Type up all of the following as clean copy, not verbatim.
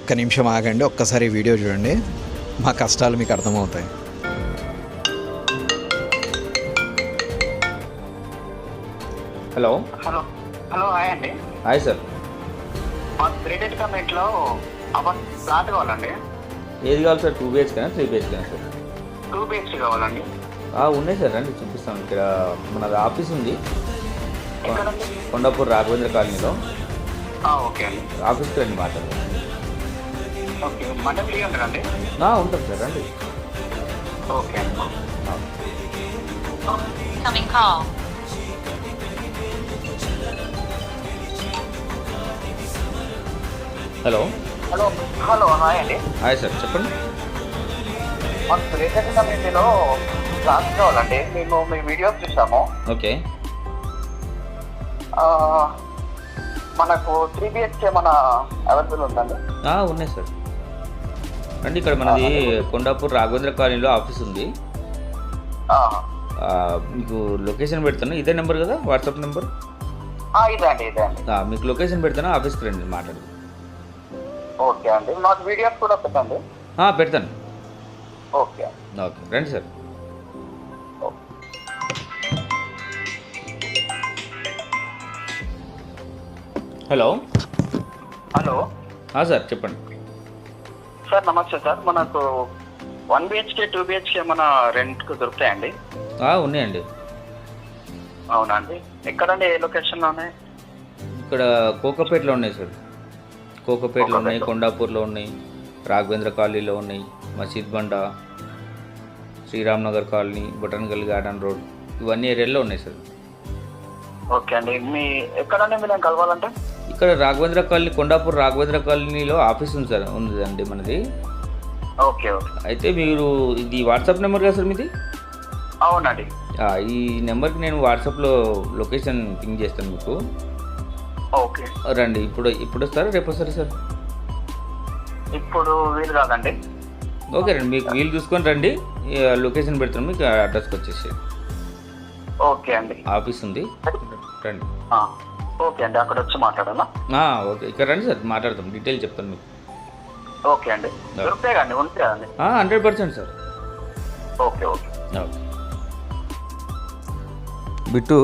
ఒక్క నిమిషం ఆగండి, ఒక్కసారి వీడియో చూడండి, మా కష్టాలు మీకు అర్థమవుతాయి. హలో హలో హలో హాయ్ అండి. Hi sir. మా క్రెడిట్ కమిటీలో ఫ్లాట్ కావాలండి. ఏది కావాలి sir? 2 BHK 3 BHK sir? 2 BHK కావాలండి. ఉన్నాయి సార్, రండి చూపిస్తాను. ఇక్కడ మన ఆఫీస్ ఉంది ఎక్కడండి? కొండాపూర్ రాఘవేంద్ర కాలనీలో. ఓకే అండి. ఆఫీస్కి రండి, మాట్లాడదాం. ఓకే, మండే ఫ్రీ ఉండదండి? ఉంటుంది సార్, రండి. ఓకే అండి. Coming call. Hello hello hello hi అండి. హాయ్ సార్, చెప్పండి. మా క్రెడిట్ కమిటీలో ఫ్లాట్ కావాలండి. మేము మీ వీడియోస్ చూసాము. ఓకే. మనకు 3 BHK మన అవైలబుల్ ఉందండి? ఉన్నాయి సార్, రండి. ఇక్కడ మనది కొండాపూర్ రాఘవేంద్ర కాలనీలో ఆఫీస్ ఉంది. మీకు లొకేషన్ పెడతాను. ఇదే నెంబర్ కదా, వాట్సాప్ నెంబర్? ఇదే అండి, ఇదే అండి. మీకు లొకేషన్ పెడతాను, ఆఫీస్కి రండి, మాట్లాడు. ఓకే అండి. మాకు వీడియోస్ కూడా పెట్టండి. పెడతాను. ఓకే ఓకే, రండి సార్. హలో హలో సార్, చెప్పండి. సార్ నమస్తే సార్. మనకు 1 BHK 2 BHK మన రెంట్కు దొరుకుతాయండి? ఉన్నాయండి. అవునా అండి. ఎక్కడండి, ఏ లొకేషన్లో ఉన్నాయి? ఇక్కడ కోకపేటలో ఉన్నాయి సార్. కోకపేటలో ఉన్నాయి, కొండాపూర్లో ఉన్నాయి, రాఘవేంద్ర కాలనీలో ఉన్నాయి, Masjid Banda, Sriram Nagar colony, botanical garden road, ఇవన్నీ ఏరియాలో ఉన్నాయి సార్. ఓకే అండి. ఎక్కడండి మీరు కలవాలంటే? ఇక్కడ రాఘవేంద్ర కాలనీ, కొండాపూర్ రాఘవేంద్ర కాలనీలో ఆఫీస్ ఉంది సార్, ఉందండి మనది. Okay okay. అయితే మీరు ఇది వాట్సాప్ నెంబర్ కదా సార్ మీది? అవునండి. ఈ నెంబర్కి నేను వాట్సాప్లో లొకేషన్ పింగ్ చేస్తాను మీకు. ఓకే రండి. ఇప్పుడు వస్తారా, రేపు వస్తారా సార్? ఇప్పుడు వీలు కాదండి. ఓకే రండి, మీకు వీలు చూసుకొని రండి. లొకేషన్ పెడతాను, మీకు అడ్రస్కి వచ్చేసి. ఓకే అండి. ఆఫీస్ ఉంది, రండి. ఓకే అండి, అక్కడ వచ్చి మాట్లాడాలా? ఓకే, ఇక్కడ రండి సార్, మాట్లాడతాం, డీటెయిల్ చెప్తాను మీకు. ఓకే అండి. దొరుకుతాయి కదండి, ఉంది కదండి? 100% సార్. Okay okay. బిట్టు,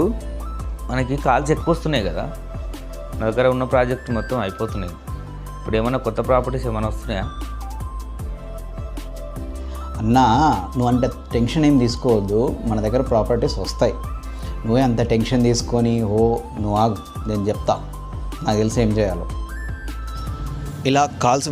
మనకి కాల్స్ ఎక్కువ వస్తున్నాయి కదా, నా దగ్గర ఉన్న ప్రాజెక్ట్ మొత్తం అయిపోతున్నాయి. ఇప్పుడు ఏమైనా కొత్త ప్రాపర్టీస్ ఏమైనా వస్తున్నాయా? అన్నా, నువ్వు అంత టెన్షన్ ఏం తీసుకోవద్దు, మన దగ్గర ప్రాపర్టీస్ వస్తాయి. నువ్వే అంత టెన్షన్ తీసుకొని నువ్వు ఆగు, నేను చెప్తా, నాకు తెలిసి ఏం చేయాలో. ఇలా కాల్స్